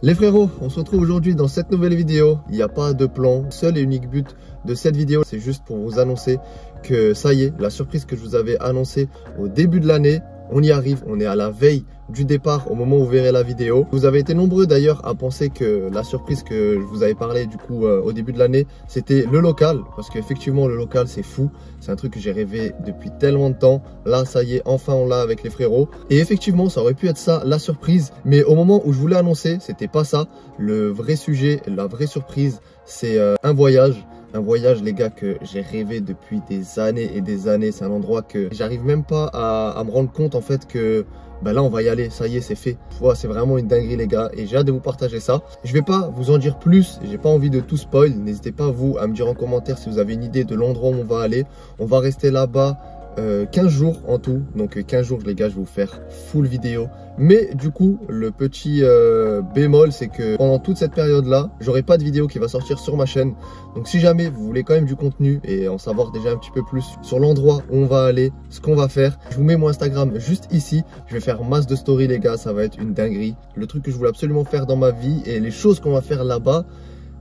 Les frérots, on se retrouve aujourd'hui dans cette nouvelle vidéo. Il n'y a pas de plan. Seul et unique but de cette vidéo, c'est juste pour vous annoncer que ça y est, la surprise que je vous avais annoncée au début de l'année, on y arrive. On est à la veille du départ au moment où vous verrez la vidéo. Vous avez été nombreux d'ailleurs à penser que la surprise que je vous avais parlé du coup au début de l'année, c'était le local. Parce qu'effectivement, le local, c'est fou. C'est un truc que j'ai rêvé depuis tellement de temps. Là, ça y est, enfin on l'a avec les frérots. Et effectivement, ça aurait pu être ça, la surprise. Mais au moment où je voulais annoncer, c'était pas ça. Le vrai sujet, la vraie surprise, c'est un voyage. Un voyage, les gars, que j'ai rêvé depuis des années et des années. C'est un endroit que j'arrive même pas à me rendre compte en fait que bah là on va y aller, ça y est, c'est fait. Ouais, c'est vraiment une dinguerie les gars et j'ai hâte de vous partager ça. Je vais pas vous en dire plus, j'ai pas envie de tout spoil. N'hésitez pas vous à me dire en commentaire si vous avez une idée de l'endroit où on va aller. On va rester là-bas 15 jours en tout, donc 15 jours les gars, je vais vous faire full vidéo. Mais du coup, le petit bémol, c'est que pendant toute cette période-là, j'aurai pas de vidéo qui va sortir sur ma chaîne. Donc si jamais vous voulez quand même du contenu et en savoir déjà un petit peu plus sur l'endroit où on va aller, ce qu'on va faire, je vous mets mon Instagram juste ici. Je vais faire masse de stories les gars, ça va être une dinguerie. Le truc que je voulais absolument faire dans ma vie et les choses qu'on va faire là-bas,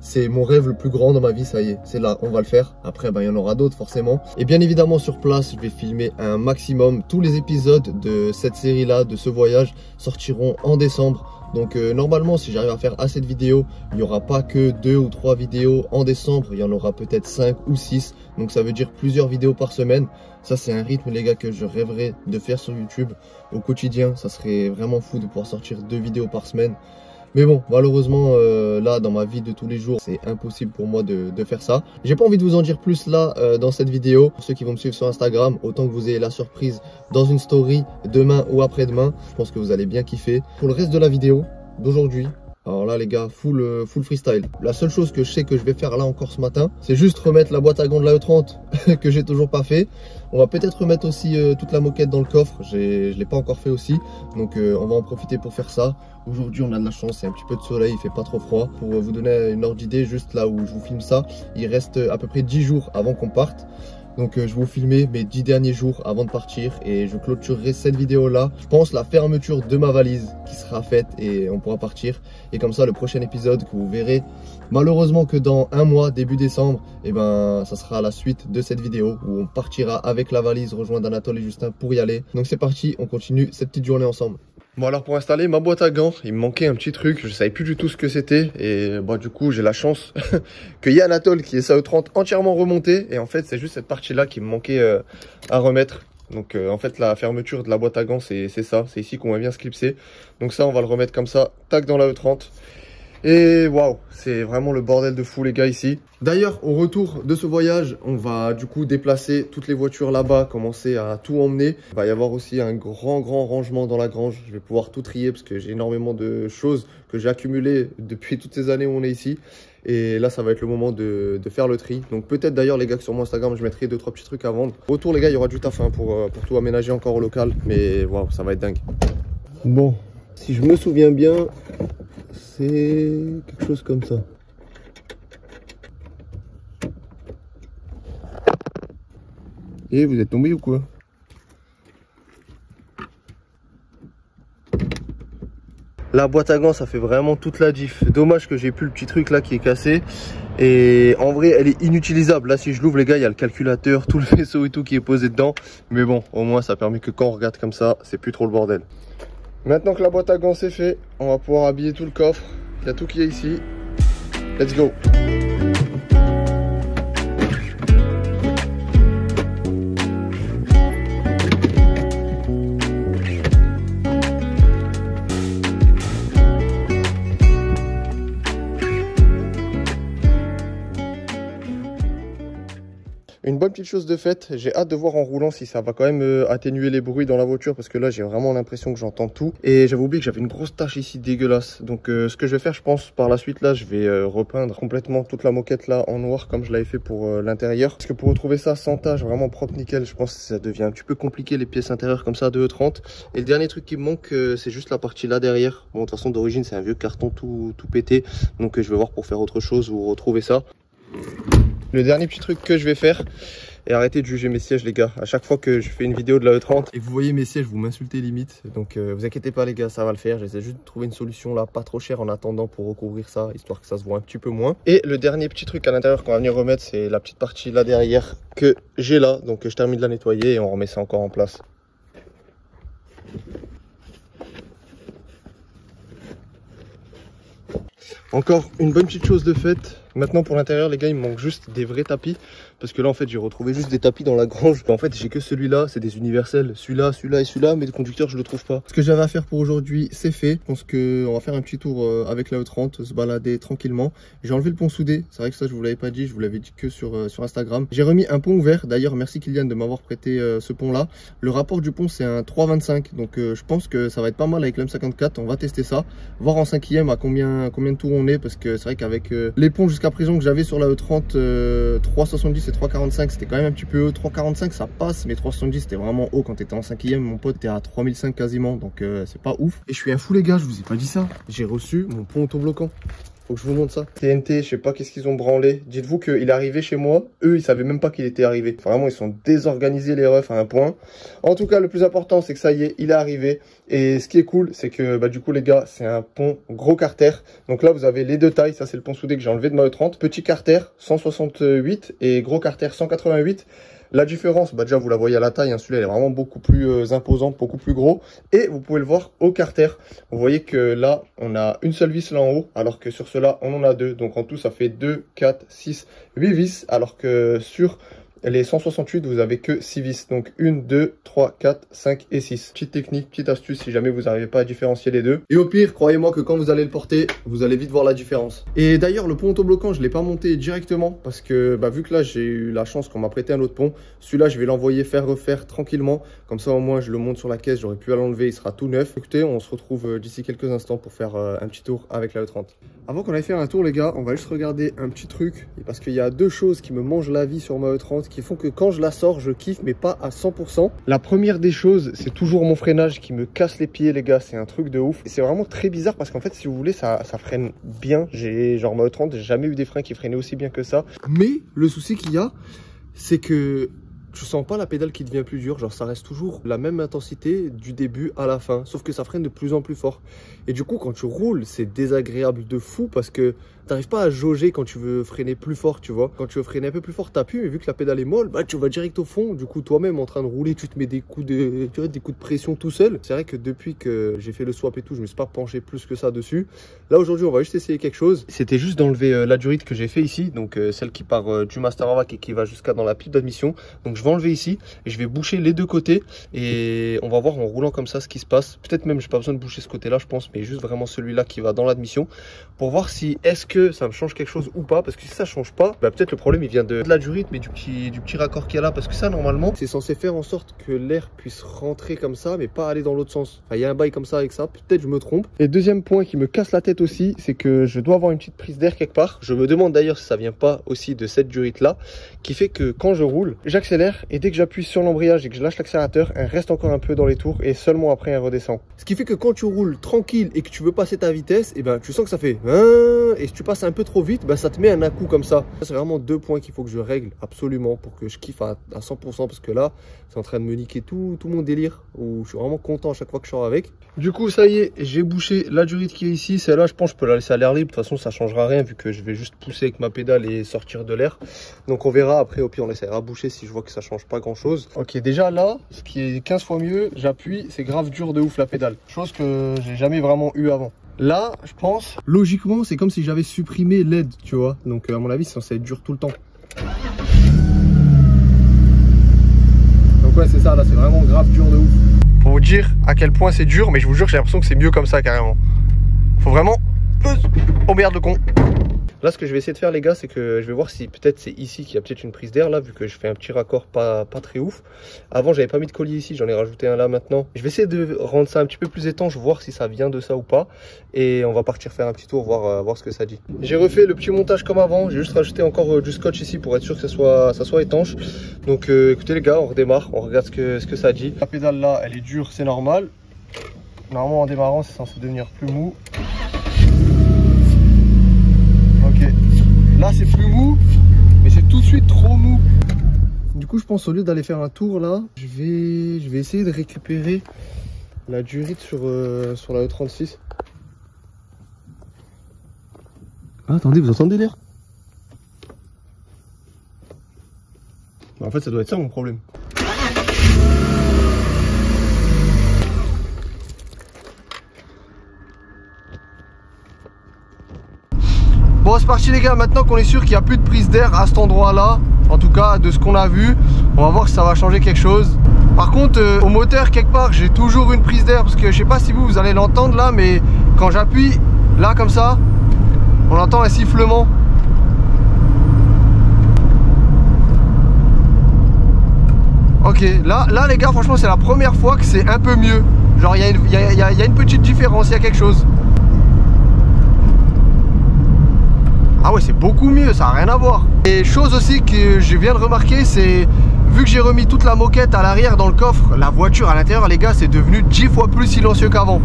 c'est mon rêve le plus grand dans ma vie, ça y est, c'est là, on va le faire. Après, il y en aura d'autres forcément. Et bien évidemment, sur place, je vais filmer un maximum. Tous les épisodes de cette série-là, de ce voyage, sortiront en décembre. Donc normalement, si j'arrive à faire assez de vidéos, il n'y aura pas que 2 ou 3 vidéos en décembre. Il y en aura peut-être 5 ou 6. Donc ça veut dire plusieurs vidéos par semaine. Ça, c'est un rythme, les gars, que je rêverais de faire sur YouTube au quotidien. Ça serait vraiment fou de pouvoir sortir 2 vidéos par semaine. Mais bon, malheureusement, là, dans ma vie de tous les jours, c'est impossible pour moi de faire ça. J'ai pas envie de vous en dire plus là, dans cette vidéo. Pour ceux qui vont me suivre sur Instagram, autant que vous ayez la surprise dans une story demain ou après-demain. Je pense que vous allez bien kiffer. Pour le reste de la vidéo d'aujourd'hui, alors là les gars, full freestyle. La seule chose que je sais que je vais faire là encore ce matin, c'est juste remettre la boîte à gants de la E30 que j'ai toujours pas fait. On va peut-être remettre aussi toute la moquette dans le coffre, je l'ai pas encore fait aussi. Donc on va en profiter pour faire ça. Aujourd'hui on a de la chance, il y a un petit peu de soleil, il fait pas trop froid. Pour vous donner une ordre d'idée, juste là où je vous filme ça, il reste à peu près 10 jours avant qu'on parte. Donc je vais vous filmer mes 10 derniers jours avant de partir et je clôturerai cette vidéo là. Je pense la fermeture de ma valise qui sera faite et on pourra partir. Et comme ça le prochain épisode que vous verrez malheureusement que dans un mois, début décembre, et ben ça sera la suite de cette vidéo où on partira avec la valise rejoindre Anatole et Justin pour y aller. Donc c'est parti, on continue cette petite journée ensemble. Bon alors pour installer ma boîte à gants, il me manquait un petit truc, je savais plus du tout ce que c'était et bah du coup j'ai la chance qu'il y ait Anatole qui est sa E30 entièrement remontée et en fait c'est juste cette partie là qui me manquait à remettre. Donc en fait la fermeture de la boîte à gants c'est ça, c'est ici qu'on va bien se clipser. Donc ça on va le remettre comme ça, tac dans la E30. Et waouh, c'est vraiment le bordel de fou les gars ici. D'ailleurs, au retour de ce voyage, on va du coup déplacer toutes les voitures là-bas, commencer à tout emmener. Il va y avoir aussi un grand rangement dans la grange. Je vais pouvoir tout trier parce que j'ai énormément de choses que j'ai accumulées depuis toutes ces années où on est ici. Et là, ça va être le moment de faire le tri. Donc peut-être d'ailleurs les gars que sur mon Instagram, je mettrai 2-3 petits trucs à vendre. Au retour les gars, il y aura du taf hein, pour tout aménager encore au local. Mais waouh, ça va être dingue. Bon, si je me souviens bien, c'est quelque chose comme ça. Et vous êtes tombé ou quoi? La boîte à gants, ça fait vraiment toute la diff. Dommage que j'ai plus le petit truc là qui est cassé. Et en vrai, elle est inutilisable. Là, si je l'ouvre, les gars, il y a le calculateur, tout le vaisseau et tout qui est posé dedans. Mais bon, au moins, ça permet que quand on regarde comme ça, c'est plus trop le bordel. Maintenant que la boîte à gants c'est fait, on va pouvoir habiller tout le coffre. Il y a tout qui est ici. Let's go! Une bonne petite chose de faite, j'ai hâte de voir en roulant si ça va quand même atténuer les bruits dans la voiture parce que là j'ai vraiment l'impression que j'entends tout. Et j'avais oublié que j'avais une grosse tache ici dégueulasse. Donc ce que je vais faire je pense par la suite là, je vais repeindre complètement toute la moquette là en noir comme je l'avais fait pour l'intérieur. Parce que pour retrouver ça sans tache, vraiment propre nickel, je pense que ça devient un petit peu compliqué les pièces intérieures comme ça de E30. Et le dernier truc qui me manque c'est juste la partie là derrière. Bon de toute façon d'origine c'est un vieux carton tout pété. Donc je vais voir pour faire autre chose ou retrouver ça. Le dernier petit truc que je vais faire, et arrêtez de juger mes sièges les gars. À chaque fois que je fais une vidéo de la E30 et vous voyez mes sièges, vous m'insultez limite. Donc vous inquiétez pas les gars, ça va le faire. J'essaie juste de trouver une solution là, pas trop chère en attendant pour recouvrir ça, histoire que ça se voit un petit peu moins. Et le dernier petit truc à l'intérieur qu'on va venir remettre, c'est la petite partie là derrière que j'ai là. Donc je termine de la nettoyer et on remet ça encore en place. Encore une bonne petite chose de faite. Maintenant pour l'intérieur les gars, il me manque juste des vrais tapis. Parce que là en fait j'ai retrouvé juste des tapis dans la grange. En fait j'ai que celui-là, c'est des universels. Celui-là, celui-là et celui-là, mais le conducteur je le trouve pas. Ce que j'avais à faire pour aujourd'hui c'est fait. Je pense qu'on va faire un petit tour avec la E30, se balader tranquillement. J'ai enlevé le pont soudé, c'est vrai que ça je vous l'avais pas dit, je vous l'avais dit que sur Instagram. J'ai remis un pont ouvert, d'ailleurs merci Kylian de m'avoir prêté ce pont là. Le rapport du pont c'est un 3,25, donc je pense que ça va être pas mal avec l'M54. On va tester ça, voir en 5e à combien de tours on est. Parce que c'est vrai qu'avec les ponts jusqu'à présent que j'avais sur la E30, 3,70 et 3,45 c'était quand même un petit peu haut. 3,45 ça passe, mais 3,70 c'était vraiment haut quand t'étais en 5e. Mon pote était à 3005 quasiment, donc c'est pas ouf. Et je suis un fou les gars, je vous ai pas dit ça. J'ai reçu mon pont autobloquant. Faut que je vous montre ça. TNT, je sais pas qu'est-ce qu'ils ont branlé. Dites-vous qu'il est arrivé chez moi. Eux, ils savaient même pas qu'il était arrivé. Vraiment, ils sont désorganisés les refs à un point. En tout cas, le plus important, c'est que ça y est, il est arrivé. Et ce qui est cool, c'est que bah, du coup, les gars, c'est un pont gros carter. Donc là, vous avez les deux tailles. Ça, c'est le pont soudé que j'ai enlevé de ma E30. Petit carter, 168 et gros carter, 188. La différence, bah déjà vous la voyez à la taille, hein, celui-là il est vraiment beaucoup plus imposant, beaucoup plus gros. Et vous pouvez le voir au carter. Vous voyez que là, on a une seule vis là en haut, alors que sur cela, on en a deux. Donc en tout, ça fait 2, 4, 6, 8 vis, alors que sur les 168, vous avez que 6 vis. Donc 1, 2, 3, 4, 5 et 6. Petite technique, petite astuce si jamais vous n'arrivez pas à différencier les deux. Et au pire, croyez-moi que quand vous allez le porter, vous allez vite voir la différence. Et d'ailleurs, le pont autobloquant, je ne l'ai pas monté directement parce que bah, vu que là, j'ai eu la chance qu'on m'a prêté un autre pont, celui-là, je vais l'envoyer faire refaire tranquillement. Comme ça, au moins, je le monte sur la caisse, j'aurais pu à l'enlever, il sera tout neuf. Écoutez, on se retrouve d'ici quelques instants pour faire un petit tour avec la E30. Avant qu'on aille faire un tour, les gars, on va juste regarder un petit truc. Parce qu'il y a deux choses qui me mangent la vie sur ma E30 qui font que quand je la sors, je kiffe, mais pas à 100%. La première des choses, c'est toujours mon freinage qui me casse les pieds, les gars. C'est un truc de ouf. Et c'est vraiment très bizarre parce qu'en fait, si vous voulez, ça freine bien. J'ai genre ma E30, j'ai jamais eu des freins qui freinaient aussi bien que ça. Mais le souci qu'il y a, c'est que je sens pas la pédale qui devient plus dure, genre ça reste toujours la même intensité du début à la fin, sauf que ça freine de plus en plus fort. Et du coup quand tu roules, c'est désagréable de fou parce que t'arrives pas à jauger quand tu veux freiner plus fort, tu vois. Quand tu veux freiner un peu plus fort, t'appuies, mais vu que la pédale est molle, bah tu vas direct au fond. Du coup toi-même en train de rouler, tu te mets des coups de, tu vois, des coups de pression tout seul. C'est vrai que depuis que j'ai fait le swap et tout, je me suis pas penché plus que ça dessus. Là aujourd'hui on va juste essayer quelque chose. C'était juste d'enlever la durite que j'ai fait ici, donc celle qui part du Master Avac et qui va jusqu'à dans la pipe d'admission. Donc je vais enlever ici et je vais boucher les deux côtés et on va voir en roulant comme ça ce qui se passe. Peut-être même j'ai pas besoin de boucher ce côté là je pense, mais juste vraiment celui-là qui va dans l'admission pour voir si est-ce que ça me change quelque chose ou pas. Parce que si ça change pas, bah peut-être le problème il vient de la durite, mais du petit raccord qu'il y a là, parce que ça normalement c'est censé faire en sorte que l'air puisse rentrer comme ça mais pas aller dans l'autre sens. Enfin il y a un bail comme ça avec ça, peut-être je me trompe. Et deuxième point qui me casse la tête aussi, c'est que je dois avoir une petite prise d'air quelque part. Je me demande d'ailleurs si ça vient pas aussi de cette durite là qui fait que quand je roule, j'accélère et dès que j'appuie sur l'embrayage et que je lâche l'accélérateur, elle reste encore un peu dans les tours et seulement après elle redescend. Ce qui fait que quand tu roules tranquille et que tu veux passer ta vitesse, et ben tu sens que ça fait et si tu passes un peu trop vite, ben ça te met un à-coup comme ça. C'est vraiment deux points qu'il faut que je règle absolument pour que je kiffe à 100% parce que là c'est en train de me niquer tout mon délire où je suis vraiment content à chaque fois que je sors avec. Du coup ça y est, j'ai bouché la durite qui est ici. Celle-là je pense que je peux la laisser à l'air libre, de toute façon ça changera rien vu que je vais juste pousser avec ma pédale et sortir de l'air. Donc on verra après, au pire on essaiera boucher si je vois que ça change pas grand chose. Ok, déjà là, ce qui est 15 fois mieux, j'appuie, c'est grave dur de ouf la pédale. Chose que j'ai jamais vraiment eu avant. Là, je pense, logiquement, c'est comme si j'avais supprimé l'aide, tu vois. Donc à mon avis, c'est censé être dur tout le temps. Donc ouais, c'est ça, là, c'est vraiment grave dur de ouf. Pour vous dire à quel point c'est dur, mais je vous jure, j'ai l'impression que c'est mieux comme ça, carrément. Faut vraiment... Oh merde, le con. Là, ce que je vais essayer de faire, les gars, c'est que je vais voir si peut-être c'est ici qu'il y a peut-être une prise d'air, là, vu que je fais un petit raccord pas très ouf. Avant, j'avais pas mis de collier ici, j'en ai rajouté un là maintenant. Je vais essayer de rendre ça un petit peu plus étanche, voir si ça vient de ça ou pas. Et on va partir faire un petit tour, voir ce que ça dit. J'ai refait le petit montage comme avant, j'ai juste rajouté encore du scotch ici pour être sûr que ça soit étanche. Donc écoutez les gars, on redémarre, on regarde ce que ça dit. La pédale là, elle est dure, c'est normal. Normalement en démarrant, c'est censé devenir plus mou. Là c'est plus mou, mais c'est tout de suis trop mou. Du coup, je pense au lieu d'aller faire un tour là, je vais essayer de récupérer la durite sur la E36. Ah, attendez, vous entendez l'air? En fait, ça doit être ça mon problème. Bon, c'est parti les gars, maintenant qu'on est sûr qu'il n'y a plus de prise d'air à cet endroit là, en tout cas de ce qu'on a vu, on va voir si ça va changer quelque chose. Par contre au moteur quelque part j'ai toujours une prise d'air, parce que je sais pas si vous allez l'entendre là, mais quand j'appuie là comme ça, on entend un sifflement. Ok, là les gars, franchement c'est la première fois que c'est un peu mieux. Genre il y a une petite différence, il y a quelque chose. Ah ouais, c'est beaucoup mieux, ça n'a rien à voir. Et chose aussi que je viens de remarquer, c'est vu que j'ai remis toute la moquette à l'arrière dans le coffre, la voiture à l'intérieur les gars, c'est devenu 10 fois plus silencieux qu'avant.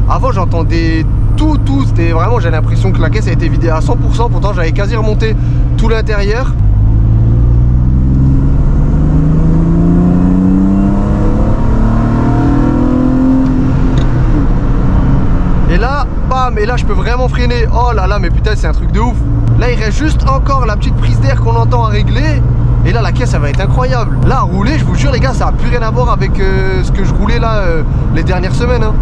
Avant j'entendais tout, c'était vraiment, j'ai l'impression que la caisse a été vidée à 100%, pourtant j'avais quasi remonté tout l'intérieur. Et là, bam, et là je peux vraiment freiner. Oh là là, mais putain, c'est un truc de ouf. Là, il reste juste encore la petite prise d'air qu'on entend à régler. Et là, la caisse, ça va être incroyable. Là, à rouler, je vous jure, les gars, ça n'a plus rien à voir avec ce que je roulais là les dernières semaines. Hein.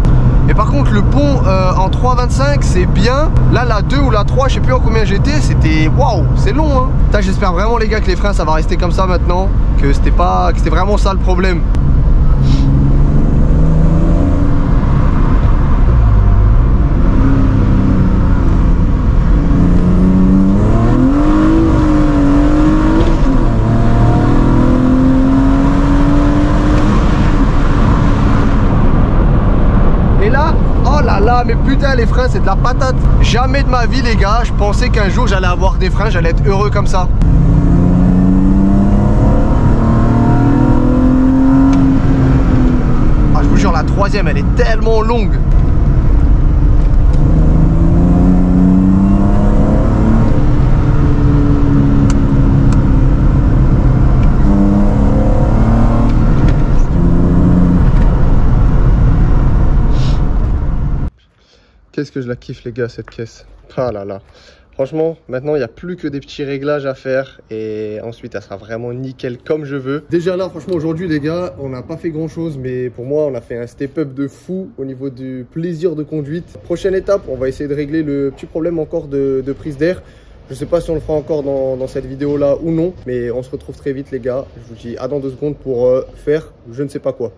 Et par contre, le pont en 3,25, c'est bien. Là, la 2 ou la 3, je sais plus en combien j'étais, c'était waouh, c'est long. Hein. J'espère vraiment, les gars, que les freins, ça va rester comme ça maintenant. Que c'était vraiment ça le problème. Mais putain, les freins c'est de la patate. Jamais de ma vie les gars, je pensais qu'un jour j'allais avoir des freins, j'allais être heureux comme ça. Ah, je vous jure, la troisième elle est tellement longue. Qu'est-ce que je la kiffe les gars cette caisse. Ah là là. Franchement, maintenant il n'y a plus que des petits réglages à faire et ensuite elle sera vraiment nickel comme je veux. Déjà là, franchement aujourd'hui les gars, on n'a pas fait grand chose, mais pour moi on a fait un step-up de fou au niveau du plaisir de conduite. Prochaine étape, on va essayer de régler le petit problème encore de prise d'air. Je sais pas si on le fera encore dans cette vidéo là ou non, mais on se retrouve très vite les gars. Je vous dis à dans 2 secondes pour faire je ne sais pas quoi.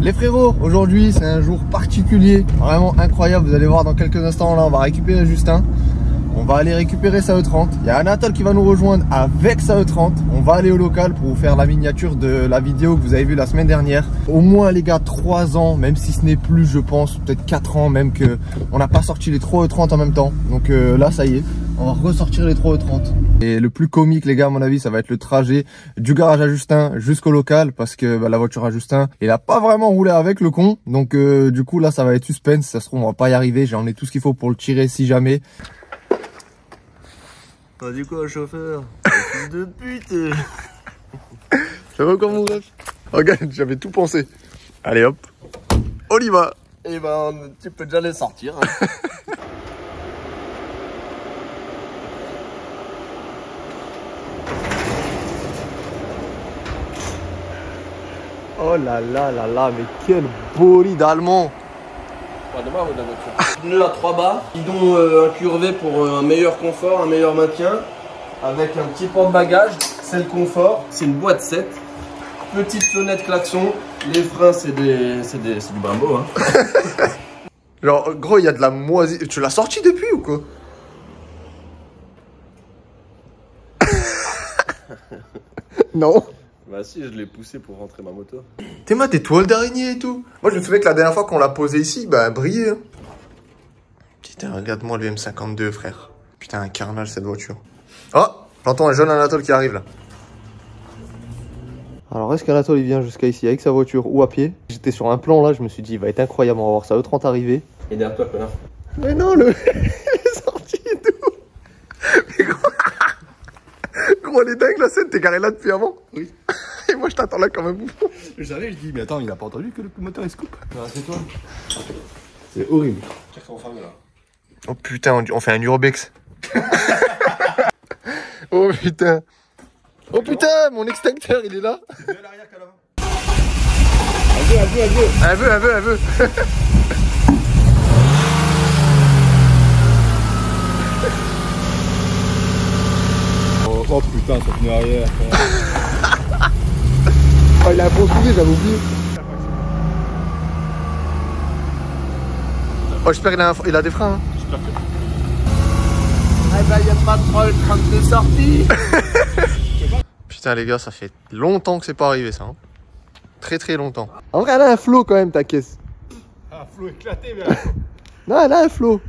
Les frérots, aujourd'hui c'est un jour particulier, vraiment incroyable, vous allez voir dans quelques instants là on va récupérer Justin. On va aller récupérer sa E30, il y a Anatole qui va nous rejoindre avec sa E30. On va aller au local pour vous faire la miniature de la vidéo que vous avez vue la semaine dernière. Au moins les gars 3 ans, même si ce n'est plus je pense, peut-être 4 ans même que on n'a pas sorti les 3 E30 en même temps. Donc là ça y est, on va ressortir les 3 E30. Et le plus comique les gars à mon avis ça va être le trajet du garage à Justin jusqu'au local. Parce que la voiture à Justin, il a pas vraiment roulé avec le con. Donc du coup là ça va être suspense, ça se trouve on va pas y arriver. J'en ai tout ce qu'il faut pour le tirer si jamais. T'as dit quoi, chauffeur? Fils de pute. Ça va encore mon ref? Regarde, j'avais tout pensé. Allez hop, on y va. Eh ben, tu peux déjà les sortir. Hein. Oh là là là là, mais quel bolide allemand. Demain, on la voiture. Pneus à 3 bas, guidon incurvé pour un meilleur confort, un meilleur maintien. avec un petit porte-bagages, c'est le confort, c'est une boîte 7, petite fenêtre klaxon, les freins c'est du Brembo hein. Genre gros il y a de la moisie. Tu l'as sorti depuis ou quoi? Non. Bah si, je l'ai poussé pour rentrer ma moto. T'es ma des toiles d'araignée et tout. Moi je me souviens que la dernière fois qu'on l'a posé ici, bah elle brillait hein. Putain regarde-moi le M52 frère. Putain un carnage cette voiture. Oh, j'entends un jeune Anatole qui arrive là. Alors est-ce qu'Anatole il vient jusqu'à ici avec sa voiture ou à pied? J'étais sur un plan là, je me suis dit il va être incroyable, on va voir ça E30 arriver. Et derrière toi connard. Mais non le... il est sorti et tout. Mais gros... gros elle est dingue la scène, t'es garé là depuis avant? Oui. Et moi je t'attends là quand même. J'arrive, je dis, mais attends, il a pas entendu que le moteur il se coupe. C'est toi. C'est horrible. Check son femme là. Oh putain, on fait un urbex. Oh putain. Oh putain, mon extincteur il est là. C'est à l'arrière qu'à l'avant. Elle veut. Oh putain, ça pneu arrière. Oh il a un bon sourire, j'avais oublié. Oh j'espère qu'il a des freins. Hein. J'espère que. Eh ben y'a pas trop le train de sortie. Putain les gars, ça fait longtemps que c'est pas arrivé ça. Hein. Très très longtemps. En vrai elle a un flow quand même ta caisse. Un flot éclaté, mais. Non elle a un flow.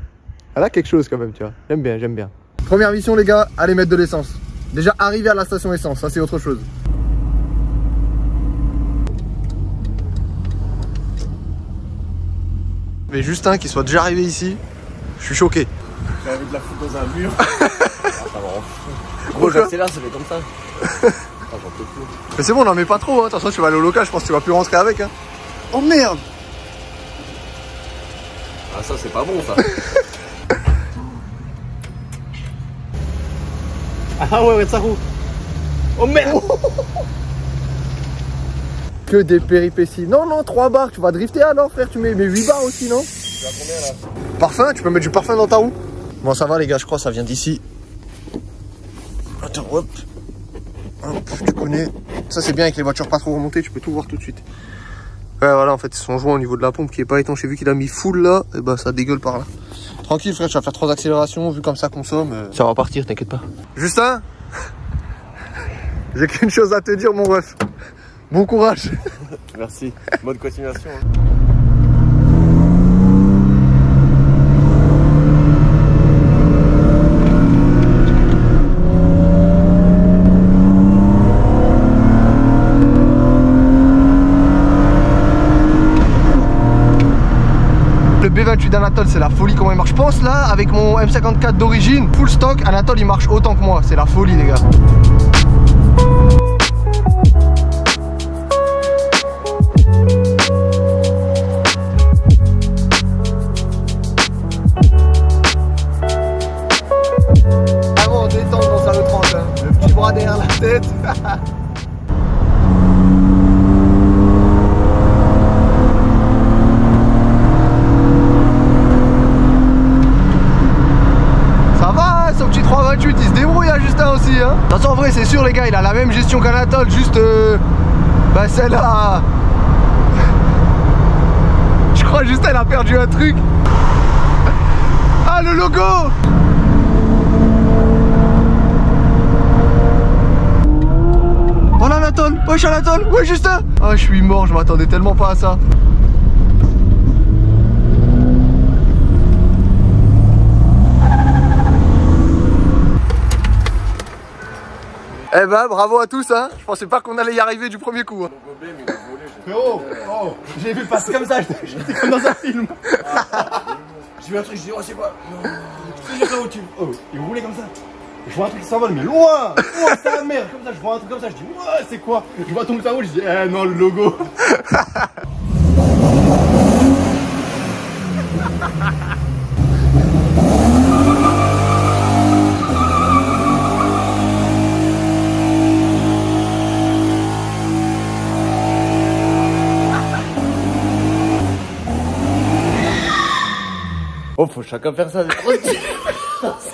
Elle a quelque chose quand même tu vois. J'aime bien. Première mission les gars, allez mettre de l'essence. Déjà arriver à la station essence, ça c'est autre chose. Mais Justin qui soit déjà arrivé ici, je suis choqué. J'ai envie de la foutre dans un mur. Ah, ça va rendre fou. Gros, j'accélère, ça fait comme ça. Ah, j'en peux plus. Mais c'est bon, n'en mets pas trop, hein. Attention tu vas aller au local, je pense que tu vas plus rentrer avec. Hein. Oh merde. Ah, ça c'est pas bon ça. Ah ouais, ça roule. Oh merde. Que des péripéties. Non, 3 barres, tu vas drifter alors frère, tu mets 8 barres aussi, non? Tu as combien là? Parfum, tu peux mettre du parfum dans ta roue? Bon ça va les gars, je crois ça vient d'ici. Attends, hop, tu connais. Ça c'est bien avec les voitures pas trop remontées, tu peux tout voir tout de suite. Ouais voilà, en fait ils sont joints au niveau de la pompe qui est pas étanche. J'ai vu qu'il a mis full là, et bah ça dégueule par là. Tranquille frère, tu vas faire 3 accélérations, vu comme ça consomme. Ça va partir, t'inquiète pas. Justin, j'ai qu'une chose à te dire mon ref. Bon courage. Merci. Bonne continuation. Hein. Le B28 d'Anatole c'est la folie comment il marche. Je pense là avec mon M54 d'origine, full stock, Anatole il marche autant que moi. C'est la folie les gars. Vraiment on détend dans sa E30 hein. Le petit bras derrière la tête. Son petit 328 il se débrouille à Justin aussi hein. De toute façon en vrai c'est sûr les gars, il a la même gestion qu'Anatole, juste bah celle-là. Je crois Justin il a perdu un truc. Ah le logo. Oh l'Anatole, wesh Anatole, wesh Justin. Ah je suis mort, je m'attendais tellement pas à ça. Eh ben bravo à tous hein. Je pensais pas qu'on allait y arriver du premier coup hein. Frérot, oh, j'ai vu passer comme ça, j'étais comme dans un film. J'ai vu un truc, je dis oh c'est quoi? Je te dis frérot, il roulait comme ça. Je vois un truc qui s'envole, mais loin. Oh c'est la merde, comme ça, je vois un truc comme ça, je dis ouais c'est quoi? Je vois ton cerveau, je dis eh non le logo. Oh faut chacun faire ça.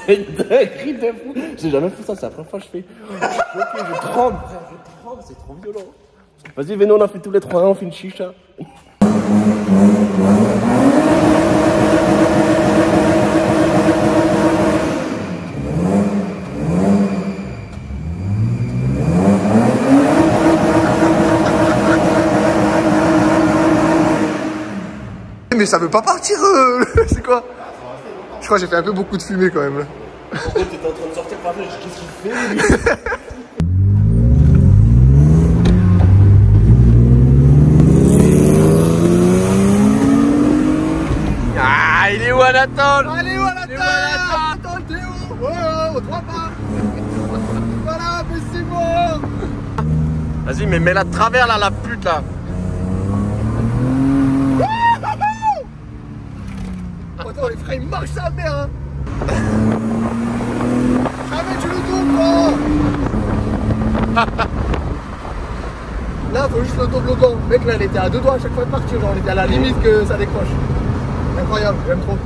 C'est une dinguerie de fou. J'ai jamais fait ça, c'est la première fois que je fais. Je tremble, frère, je tremble, c'est trop violent. Vas-y, venez, on a fait tous les trois, on fait une chicha. Mais ça veut pas partir, c'est quoi? Je crois que j'ai fait un peu beaucoup de fumée quand même là. En fait, t'étais en train de sortir par là, qu'est-ce qu'il fait lui? Ah, il est où Anatole? Allez où Anatole? Anatole, t'es où? Oh, on te voit pas. Voilà, mais c'est bon. Vas-y, mais mets-la de travers là, la pute là. Attends, les frères, ils marchent sa mère, hein. Jamais tu le doubles, oh. Là, faut juste le double autant. Mec, là, elle était à deux doigts à chaque fois de partir, genre, on était à la limite que ça décroche. Incroyable, j'aime trop.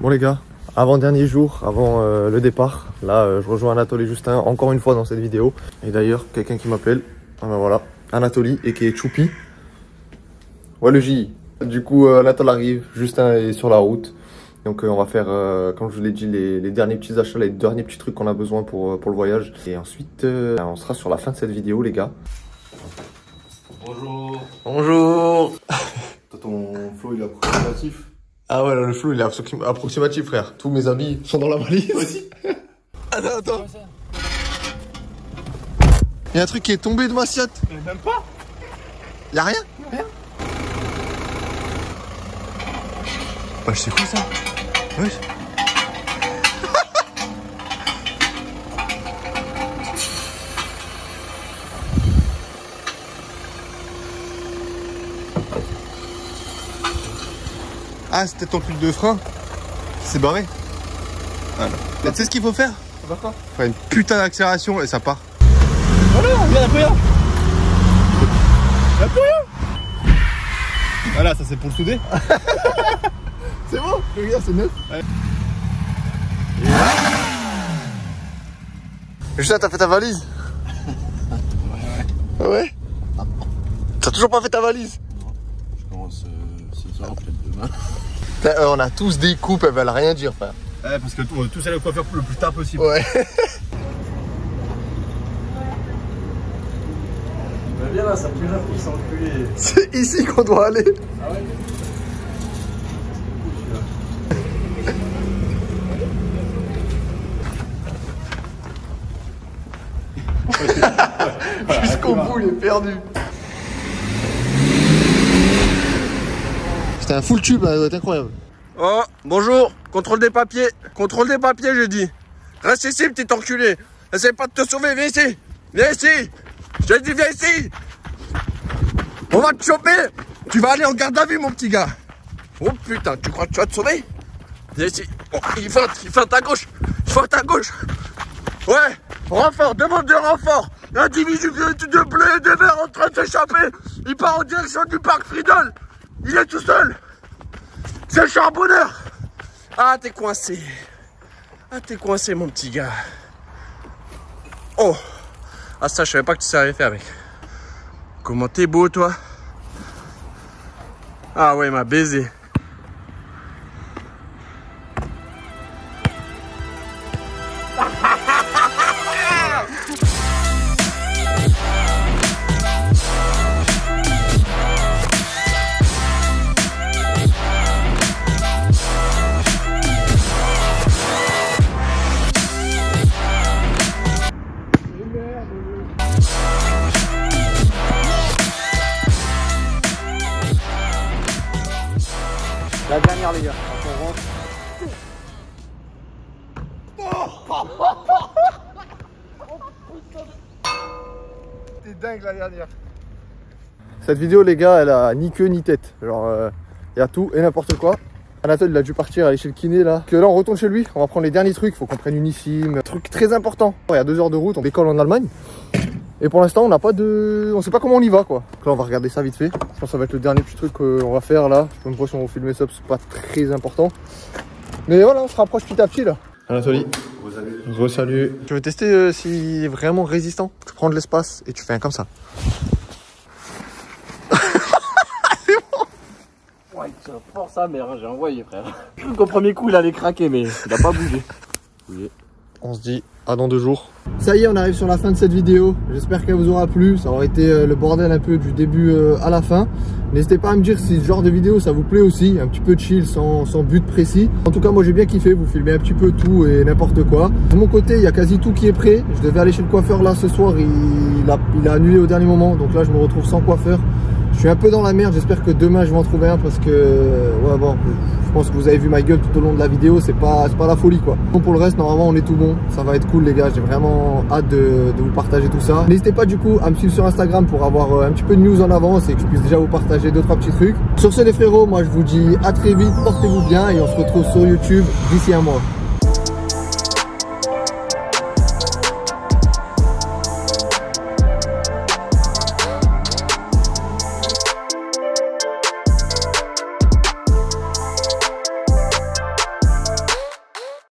Bon les gars, avant-dernier jour, avant le départ, là, je rejoins Anatole et Justin encore une fois dans cette vidéo. Et d'ailleurs, quelqu'un qui m'appelle, ah ben voilà, Anatoly et qui est Choupi. Ouais, le J. Du coup, Anatole arrive, Justin est sur la route. Donc on va faire, comme je vous l'ai dit, les derniers petits achats, les derniers petits trucs qu'on a besoin pour le voyage. Et ensuite, on sera sur la fin de cette vidéo, les gars. Bonjour. Bonjour. Ton flow, il est approximatif. Ah ouais, là, le flow, il est approximatif, frère. Tous mes habits sont dans la valise. Vas-y. Attends. Il y a un truc qui est tombé de ma assiette. Même pas. Y'a rien? Rien. Bah, je sais quoi ça? Oui. Ah, c'était ton truc de frein. C'est barré. Voilà. Tu sais ce qu'il faut faire? Ça va quoi? Faire une putain d'accélération et ça part. Voilà, il y a plus rien. Il y a plus rien. Voilà, ça c'est pour le souder. C'est bon, regarde, c'est neuf. Ouais. Justin, t'as fait ta valise? Ouais. Ouais. T'as toujours pas fait ta valise? Non, je commence ce soir, peut-être demain. On a tous des coupes, elles veulent rien dire, frère. Ouais, parce que tous allez au coiffeur le plus tard possible. Ouais. Mais bien là, ça pue là, ils sont enculés. C'est ici qu'on doit aller. Ah ouais? Jusqu'au bout, il est perdu. C'était un full tube, ça doit être incroyable. Oh, bonjour, contrôle des papiers, j'ai dit. Reste ici, petit enculé. Essaye pas de te sauver, viens ici. Viens ici. Je te dis, viens ici. On va te choper. Tu vas aller en garde à vue, mon petit gars. Oh putain, tu crois que tu vas te sauver? Viens ici. Oh, il faut à ta gauche. Ouais, renfort, demande de renfort. Individu de bleu et de vert en train de s'échapper. Il part en direction du parc Friedel. Il est tout seul. C'est le charbonneur. Ah, t'es coincé. Mon petit gars. Oh. Ah, ça, je savais pas que tu savais faire, mec. Comment t'es beau, toi. Ah ouais, il m'a baisé. La dernière, les gars. On rentre. T'es dingue la dernière. Cette vidéo, les gars, elle a ni queue ni tête. Genre, il y a tout et n'importe quoi. Anatole, il a dû partir aller chez le kiné là. Que là, on retourne chez lui. On va prendre les derniers trucs. Faut qu'on prenne une eSIM. Truc très important. Il y a 2 heures de route. On décolle en Allemagne. Et pour l'instant, on n'a pas de. On sait pas comment on y va quoi. Donc là, on va regarder ça vite fait. Je pense que ça va être le dernier petit truc qu'on va faire là. Je sais même pas si on va filmer ça, c'est pas très important. Mais voilà, on se rapproche petit à petit là. Anatoly. Re-salut. Tu veux tester s'il est vraiment résistant? Tu prends de l'espace et tu fais un comme ça. C'est bon. Ouais, c'est fort sa mère, j'ai envoyé frère. Je crois qu'au premier coup il allait craquer mais il a pas bougé. Oui. On se dit à dans 2 jours. Ça y est, on arrive sur la fin de cette vidéo. J'espère qu'elle vous aura plu. Ça aura été le bordel un peu du début à la fin. N'hésitez pas à me dire si ce genre de vidéo ça vous plaît aussi. Un petit peu chill, sans but précis. En tout cas, moi j'ai bien kiffé. Vous filmez un petit peu tout et n'importe quoi. De mon côté, il y a quasi tout qui est prêt. Je devais aller chez le coiffeur là ce soir. Il a annulé au dernier moment. Donc là, je me retrouve sans coiffeur. Je suis un peu dans la merde. J'espère que demain je vais en trouver un parce que ouais bon, je pense que vous avez vu ma gueule tout au long de la vidéo. C'est pas la folie quoi. Bon, pour le reste, normalement on est tout bon. Ça va être cool les gars. J'ai vraiment hâte de vous partager tout ça. N'hésitez pas du coup à me suivre sur Instagram pour avoir un petit peu de news en avance et que je puisse déjà vous partager 2-3 petits trucs. Sur ce les frérots, moi je vous dis à très vite. Portez-vous bien et on se retrouve sur YouTube d'ici un mois.